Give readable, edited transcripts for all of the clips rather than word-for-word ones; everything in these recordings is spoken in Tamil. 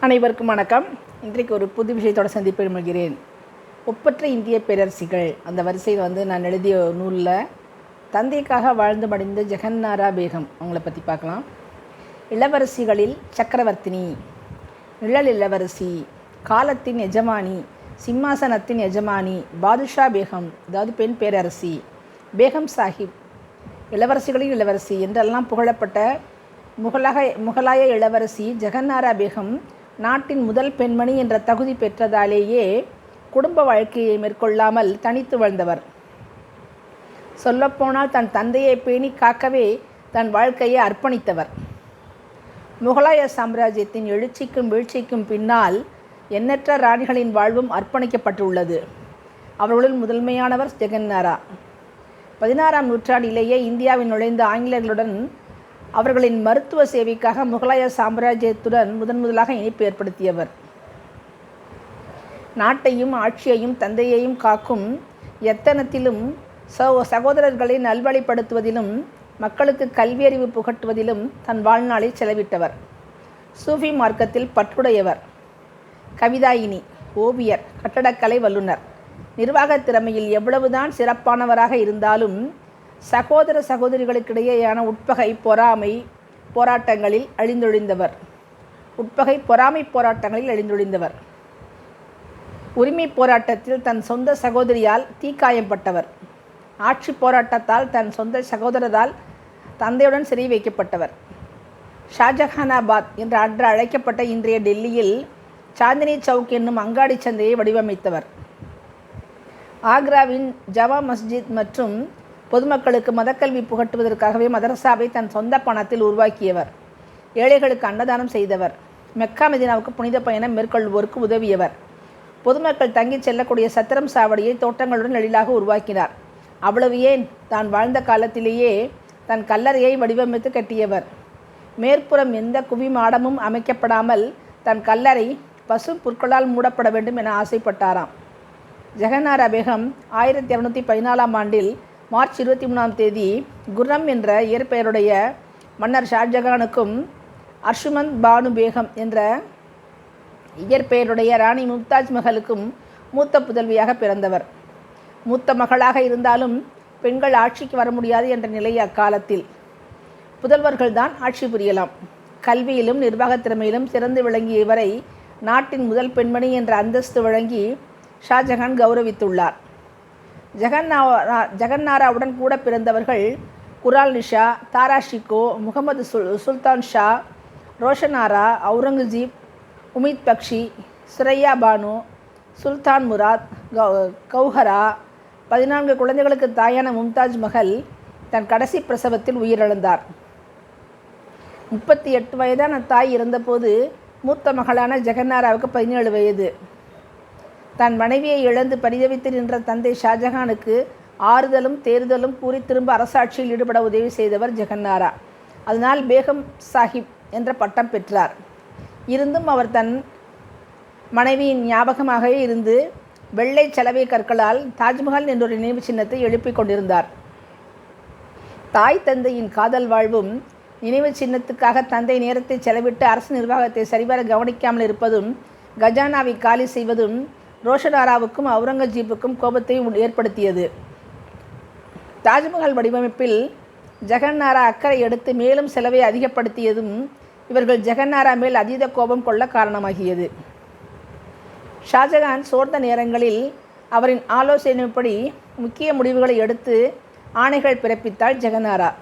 அனைவருக்கும் வணக்கம். இன்றைக்கு ஒரு புது விஷயத்தோடு சந்திப்பில் மகிழ்கிறேன். ஒப்பற்ற இந்திய பேரரசிகள் அந்த வரிசையில் நான் எழுதிய நூலில் தந்தைக்காக வாழ்ந்து மடிந்த ஜெகன்னாரா பேகம் அவங்கள பற்றி பார்க்கலாம். இளவரசிகளில் சக்கரவர்த்தினி, நிழல் இளவரசி, காலத்தின் எஜமானி, சிம்மாசனத்தின் எஜமானி, பாதுஷா பேகம் அதாவது பெண் பேரரசி, பேகம் சாஹிப், இளவரசிகளின் இளவரசி என்றெல்லாம் புகழப்பட்ட முகலாய இளவரசி ஜெகன்னாரா பேகம் நாட்டின் முதல் பெண்மணி என்ற தகுதி பெற்றதாலேயே குடும்ப வாழ்க்கையை மேற்கொள்ளாமல் தனித்து வாழ்ந்தவர். சொல்லப்போனால் தன் தந்தையை பேணி காக்கவே தன் வாழ்க்கையை அர்ப்பணித்தவர். முகலாய சாம்ராஜ்யத்தின் எழுச்சிக்கும் வீழ்ச்சிக்கும் பின்னால் எண்ணற்ற ராணிகளின் வாழ்வும் அர்ப்பணிக்கப்பட்டுள்ளது. அவர்களுள் முதன்மையானவர் ஜெகன்னாரா. 16ஆம் நூற்றாண்டிலேயே இந்தியாவில் நுழைந்த ஆங்கிலேயர்களுடன் அவர்களின் மருத்துவ சேவைக்காக முகலாய சாம்ராஜ்யத்துடன் முதலாக இணைப்பு ஏற்படுத்தியவர். நாட்டையும் ஆட்சியையும் தந்தையையும் காக்கும் எத்தனத்திலும் சகோதரர்களை நல்வழிப்படுத்துவதிலும் மக்களுக்கு கல்வியறிவு புகட்டுவதிலும் தன் வாழ்நாளை செலவிட்டவர். சூஃபி மார்க்கத்தில் பற்றுடையவர். கவிதாயினி, ஓவியர், கட்டடக்கலை வல்லுனர். நிர்வாக திறமையில் எவ்வளவுதான் சிறப்பானவராக இருந்தாலும் சகோதர சகோதரிகளுக்கிடையேயான உட்பகை பொறாமை போராட்டங்களில் அழிந்தொழிந்தவர். உரிமை போராட்டத்தில் தன் சொந்த சகோதரியால் தீக்காயப்பட்டவர். ஆட்சி போராட்டத்தால் தன் சொந்த சகோதரரால் தந்தையுடன் சிறை வைக்கப்பட்டவர். ஷாஜஹானாபாத் என்று அன்று அழைக்கப்பட்ட இன்றைய டெல்லியில் சாந்தினி சவுக் என்னும் அங்காடி சந்தையை வடிவமைத்தவர். ஆக்ராவின் ஜமா மஸ்ஜித் மற்றும் பொதுமக்களுக்கு மதக்கல்வி புகட்டுவதற்காகவே மதரசாவை தன் சொந்த பணத்தில் உருவாக்கியவர். ஏழைகளுக்கு அன்னதானம் செய்தவர். மெக்கா மதீனாவுக்கு புனித பயணம் மேற்கொள்வோருக்கு உதவியவர். பொதுமக்கள் தங்கி செல்லக்கூடிய சத்திரம் சாவடியை தோட்டங்களுடன் எளிதாக உருவாக்கினார். அவ்வளவு ஏன், தான் வாழ்ந்த காலத்திலேயே தன் கல்லறையை வடிவமைத்து கட்டியவர். மேற்புறம் எந்த குவி மாடமும் அமைக்கப்படாமல் தன் கல்லறை பசு புற்களால் மூடப்பட வேண்டும் என ஆசைப்பட்டாராம். ஜெகன்னாரா பேகம் 1714ஆம் ஆண்டில் மார்ச் 23ஆம் தேதி குர்ரம் என்ற இயற்பெயருடைய மன்னர் ஷாஜகானுக்கும் அர்ஷுமந்த் பானு பேகம் என்ற இயற்பெயருடைய ராணி மும்தாஜ் மஹலுக்கும் மூத்த புதல்வியாக பிறந்தவர். மூத்த மகளாக இருந்தாலும் பெண்கள் ஆட்சிக்கு வர முடியாது என்ற நிலை அக்காலத்தில். புதல்வர்கள்தான் ஆட்சி புரியலாம். கல்வியிலும் நிர்வாக திறமையிலும் சிறந்து விளங்கிய இவரை நாட்டின் முதல் பெண்மணி என்ற அந்தஸ்து வழங்கி ஷாஜகான் கௌரவித்துள்ளார். ஜெகன்னாராவுடன் கூட பிறந்தவர்கள் குரால் நிஷா, தாரா ஷிகோ, முகமது சுல்தான் ஷா, ரோஷனாரா, அவுரங்கசீப், உமீத் பக்ஷி, சுரையா பானு, சுல்தான் முராத், கௌஹரா. 14 குழந்தைகளுக்கு தாயான மும்தாஜ் மஹல் தன் கடைசி பிரசவத்தில் உயிரிழந்தார். 38 வயதான தாய் இருந்தபோது மூத்த மகளான ஜெகன்னாராவுக்கு 17 வயது. தன் மனைவியை இழந்து பரிதவித்து நின்ற தந்தை ஷாஜகானுக்கு ஆறுதலும் தேறுதலும் கூறி திரும்ப அரசாட்சியில் ஈடுபட உதவி செய்தவர் ஜெகன்னாரா. அதனால் பேகம் சாஹிப் என்ற பட்டம் பெற்றார். இருந்தும் அவர் தன் மனைவியின் ஞாபகமாகவே இருந்து வெள்ளை சலவை கற்களால் தாஜ்மஹால் என்ற ஒரு நினைவு சின்னத்தை எழுப்பிக் கொண்டிருந்தார். தாய் தந்தையின் காதல் வாழ்வும் நினைவு சின்னத்துக்காக தந்தை நேரத்தை செலவிட்டு அரசு நிர்வாகத்தை சரிவர கவனிக்காமல் இருப்பதும் கஜானாவை காலி செய்வதும் ரோஷனாராவுக்கும் அவுரங்கசீப்புக்கும் கோபத்தை ஏற்படுத்தியது. தாஜ்மஹால் வடிவமைப்பில் ஜெகன்னாரா அக்கறை எடுத்து மேலும் செலவை அதிகப்படுத்தியதும் இவர்கள் ஜெகன்னாரா மேல் அதீத கோபம் கொள்ள காரணமாகியது. ஷாஜகான் சோர்ந்த நேரங்களில் அவரின் ஆலோசனைப்படி முக்கிய முடிவுகளை எடுத்து ஆணைகள் பிறப்பித்தாள் ஜெகன்னாரா.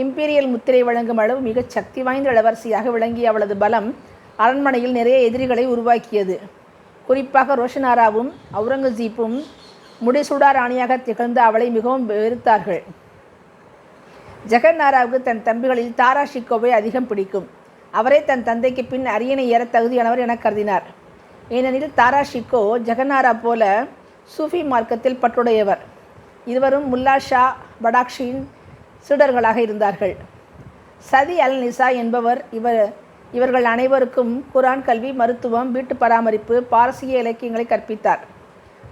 இம்பீரியல் முத்திரை வழங்கும் அளவு மிகச் சக்தி வாய்ந்த இளவரசியாக விளங்கிய அவளது பலம் அரண்மனையில் நிறைய எதிரிகளை உருவாக்கியது. குறிப்பாக ரோஷனாராவும் அவுரங்கசீப்பும் முடிசூடா ராணியாக திகழ்ந்த அவளை மிகவும் வெறுத்தார்கள். ஜெகன்னாராவுக்கு தன் தம்பிகளில் தாரா ஷிகோவை அதிகம் பிடிக்கும். அவரே தன் தந்தைக்கு பின் அரியணை ஏற தகுதியானவர் என கருதினார். ஏனெனில் தாரா ஷிகோ ஜெகன்னாரா போல சூஃபி மார்க்கத்தில் பற்றுடையவர். இருவரும் முல்லா ஷா படாக்ஷியின் சீடர்களாக இருந்தார்கள். சதி அல் நிசா என்பவர் இவர்கள் அனைவருக்கும் குரான் கல்வி, மருத்துவம், வீட்டு பராமரிப்பு, பாரசீக இலக்கியங்களை கற்பித்தார்.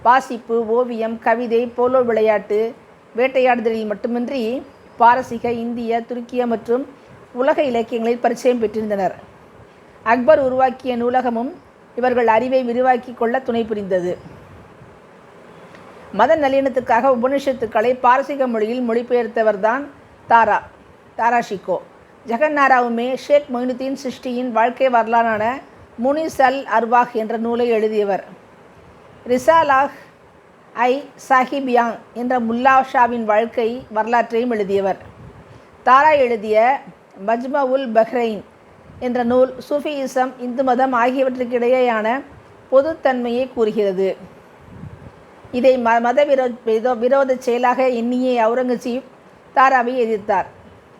வாசிப்பு, ஓவியம், கவிதை, போலோ விளையாட்டு, வேட்டையாடுதலில் மட்டுமின்றி பாரசீக, இந்திய, துருக்கிய மற்றும் உலக இலக்கியங்களில் பரிச்சயம் பெற்றிருந்தனர். அக்பர் உருவாக்கிய நூலகமும் இவர்கள் அறிவை விரிவாக்கி கொள்ள துணை புரிந்தது. மத நல்லிணத்துக்காக உபனிஷத்துக்களை பாரசீக மொழியில் மொழிபெயர்த்தவர்தான் தாரா ஷிகோ. ஜெகன்னாராவுமே ஷேக் மொயினுத்தீன் சிஷ்டியின் வாழ்க்கை வரலாறான முனிஸ் அல் அர்வாஹ் என்ற நூலை எழுதியவர். ரிசாலாஹ் ஐ சாஹிபியாங் என்ற முல்லா ஷாவின் வாழ்க்கை வரலாற்றையும் எழுதியவர். தாரா எழுதிய மஜ்மா உல் பஹ்ரைன் என்ற நூல் சூஃபியிசம், இந்து மதம் ஆகியவற்றுக்கிடையேயான பொதுத்தன்மையை கூறுகிறது. இதை மத விரோத செயலாக எண்ணிய அவுரங்கசீப் தாராவை எதிர்த்தார்.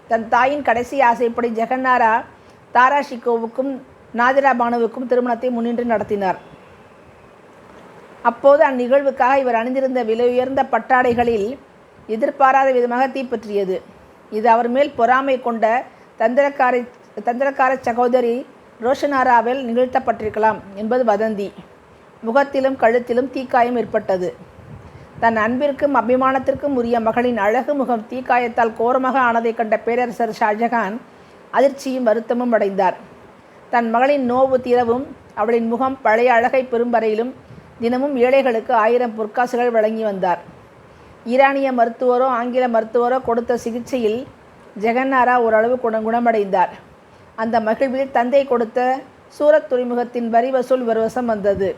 தன் தாயின் கடைசி ஆசைப்படி ஜெகன்னாரா தாரா ஷிகோவுக்கும் நாதிரா பானுவுக்கும் திருமணத்தை முன்னின்று நடத்தினார். அப்போது அந்நிகழ்வுக்காக இவர் அணிந்திருந்த விலையுயர்ந்த பட்டாடைகளில் எதிர்பாராத விதமாக தீப்பற்றியது. இது அவர் மேல் பொறாமை கொண்ட தந்திரக்கார சகோதரி ரோஷனாராவில் நிகழ்த்தப்பட்டிருக்கலாம் என்பது வதந்தி. முகத்திலும் கழுத்திலும் தீக்காயம் ஏற்பட்டது. தன் அன்பிற்கும் அபிமானத்திற்கும் உரிய மகளின் அழகு முகம் தீக்காயத்தால் கோரமாக ஆனதை கண்ட பேரரசர் ஷாஜகான் அதிர்ச்சியும் வருத்தமும் அடைந்தார். தன் மகளின் நோவு தீரவும் அவளின் முகம் பழைய அழகை பெறும் வரையிலும் தினமும் ஏழைகளுக்கு 1000 பொற்காசுகள் வழங்கி வந்தார். ஈரானிய மருத்துவரோ ஆங்கில மருத்துவரோ கொடுத்த சிகிச்சையில் ஜெகன்னாரா ஓரளவு குணமடைந்தார். அந்த மகிழ்வில் தந்தை கொடுத்த சூரத் துறைமுகத்தின் வரி வசூல் வசம் வந்தது.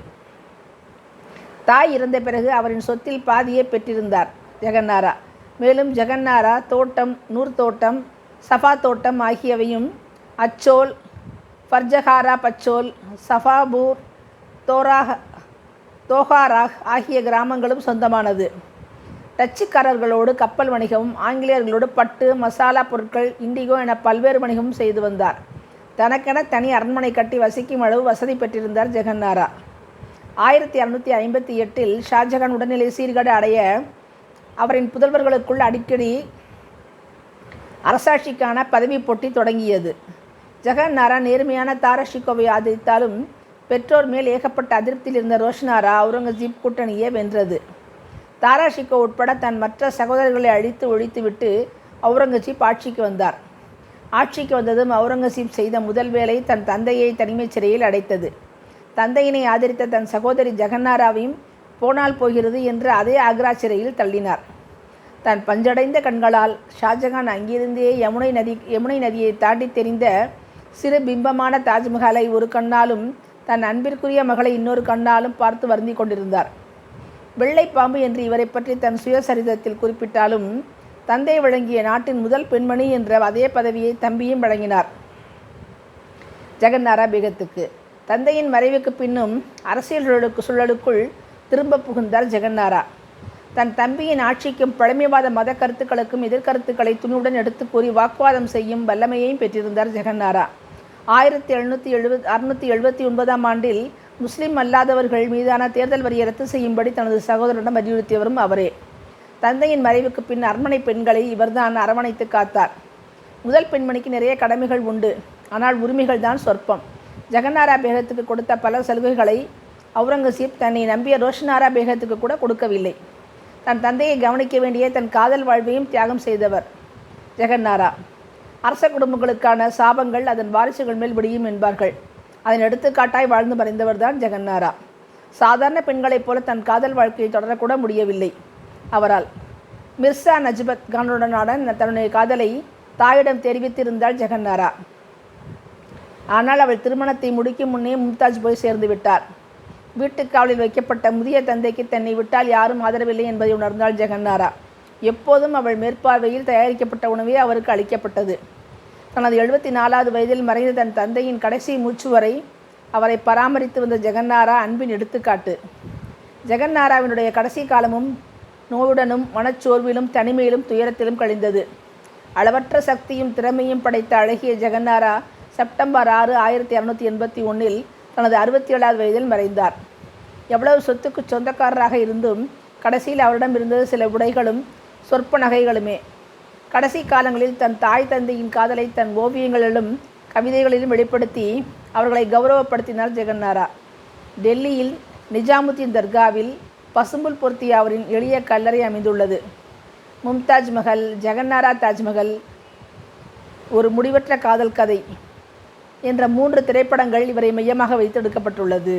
தாய் இறந்த பிறகு அவரின் சொத்தில் பாதியை பெற்றிருந்தார் ஜெகன்னாரா. மேலும் ஜெகன்னாரா தோட்டம், நூர் தோட்டம், சஃபா தோட்டம் ஆகியவையும் அச்சோல், ஃபர்ஜஹாரா பச்சோல், சஃபாபூர், தோஹாராக் ஆகிய கிராமங்களும் சொந்தமானது. டச்சுக்காரர்களோடு கப்பல் வணிகமும் ஆங்கிலேயர்களோடு பட்டு, மசாலா பொருட்கள், இண்டிகோ என பல்வேறு வணிகமும் செய்து வந்தார். தனக்கென தனி அரண்மனை கட்டி வசிக்கும் அளவு வசதி பெற்றிருந்தார் ஜெகன்னாரா. 1658 ஷாஜகான் உடல்நிலை சீர்கேடு அடைய அவரின் புதல்வர்களுக்குள் அடிக்கடி அரசாட்சிக்கான பதவி போட்டி தொடங்கியது. ஜெகன்னாரா நேர்மையான தாரா ஷிகோவை ஆதரித்தாலும் பெற்றோர் மேல் ஏகப்பட்ட அதிருப்தியில் இருந்த ரோஷனாரா அவுரங்கசீப் கூட்டணியை வென்றது. தாரா ஷிகோ உட்பட தன் மற்ற சகோதரர்களை அழித்து ஒழித்துவிட்டு அவுரங்கசீப் ஆட்சிக்கு வந்தார். ஆட்சிக்கு வந்ததும் அவுரங்கசீப் செய்த முதல் வேலை தன் தந்தையை தனிமைச் சிறையில் அடைத்தது. தந்தையினை ஆதரித்த தன் சகோதரி ஜெகன்னாராவையும் போனால் போகிறது என்று அதே ஆக்ரா சிறையில் தள்ளினார். தன் பஞ்சடைந்த கண்களால் ஷாஜகான் அங்கிருந்தே யமுனை நதியை தாண்டி தெரிந்த சிறு பிம்பமான தாஜ்மஹாலை ஒரு கண்ணாலும் தன் அன்பிற்குரிய மகளை இன்னொரு கண்ணாலும் பார்த்து வருந்தி கொண்டிருந்தார். வெள்ளை பாம்பு என்று இவரை பற்றி தன் சுயசரிதத்தில் குறிப்பிட்டாலும் தந்தை வழங்கிய நாட்டின் முதல் பெண்மணி என்ற அதே பதவியை தம்பியும் வழங்கினார் ஜெகன்னாரா பேகத்துக்கு. தந்தையின் மறைவுக்கு பின்னும் அரசியல் சூழலுக்குள் திரும்ப புகுந்தார் ஜெகன்னாரா. தன் தம்பியின் ஆட்சிக்கும் பழமைவாத மத கருத்துக்களுக்கும் எதிர்கருத்துக்களை துணிவுடன் எடுத்து கூறி வாக்குவாதம் செய்யும் வல்லமையையும் பெற்றிருந்தார் ஜெகன்னாரா. 1679 ஆண்டில் முஸ்லிம் அல்லாதவர்கள் மீதான தேர்தல் வரியை ரத்து செய்யும்படி தனது சகோதரனிடம் வலியுறுத்தியவரும் அவரே. தந்தையின் மறைவுக்கு பின் அரண்மனை பெண்களை இவர்தான் அரவணைத்து காத்தார். முதல் பெண்மணிக்கு நிறைய கடமைகள் உண்டு, ஆனால் உரிமைகள் தான் சொற்பம். ஜெகன்னாரா பேகத்துக்கு கொடுத்த பல சலுகைகளை அவுரங்கசீப் தன்னை நம்பிய ரோஷனாரா பேகத்துக்கு கூட கொடுக்கவில்லை. தன் தந்தையை கவனிக்க வேண்டிய தன் காதல் வாழ்வையும் தியாகம் செய்தவர் ஜெகன்னாரா. அரச குடும்பங்களுக்கான சாபங்கள் அதன் வாரிசுகள் மேல் விடியும் என்பார்கள். அதன் எடுத்துக்காட்டாய் வாழ்ந்து மறைந்தவர் தான் ஜெகன்னாரா. சாதாரண பெண்களைப் போல தன் காதல் வாழ்க்கையை தொடரக்கூட முடியவில்லை அவரால். மிர்சா நஜ்பத் கானுடனான தன்னுடைய காதலை தாயிடம் தெரிவித்திருந்தாள் ஜெகன்னாரா. ஆனால் அவள் திருமணத்தை முடிக்கும் முன்னே மும்தாஜ் போய் சேர்ந்து விட்டார். வீட்டுக்காவலில் வைக்கப்பட்ட முதிய தந்தைக்கு தன்னை விட்டால் யாரும் ஆதரவில்லை என்பதை உணர்ந்தாள் ஜெகன்னாரா. எப்போதும் அவள் மேற்பார்வையில் தயாரிக்கப்பட்ட உணவே அவருக்கு அளிக்கப்பட்டது. தனது 74வது வயதில் மறைந்த தன் தந்தையின் கடைசி மூச்சு வரை அவரை பராமரித்து வந்த ஜெகன்னாரா அன்பின் எடுத்துக்காட்டு. ஜெகன்னாராவினுடைய கடைசி காலமும் நோயுடனும் மனச்சோர்விலும் தனிமையிலும் துயரத்திலும் கழிந்தது. அளவற்ற சக்தியும் திறமையும் படைத்த அழகிய ஜெகன்னாரா செப்டம்பர் 6, 1681 தனது 67வது வயதில் மறைந்தார். எவ்வளவு சொத்துக்கு சொந்தக்காரராக இருந்தும் கடைசியில் அவரிடம் இருந்தது சில உடைகளும் சொற்ப நகைகளுமே. கடைசி காலங்களில் தன் தாய் தந்தையின் காதலை தன் ஓவியங்களிலும் கவிதைகளிலும் வெளிப்படுத்தி அவர்களை கௌரவப்படுத்தினார் ஜெகன்னாரா. டெல்லியில் நிஜாமுத்தீன் தர்காவில் பசும்புல் பொருத்திய அவரின் எளிய கல்லறை அமைந்துள்ளது. மும்தாஜ் மஹல், ஜெகன்னாரா தாஜ்மஹல் ஒரு முடிவற்ற காதல் கதை. என்ற 3 திரைப்படங்கள் இவரை மையமாக வைத்து எடுக்கப்பட்டுள்ளது.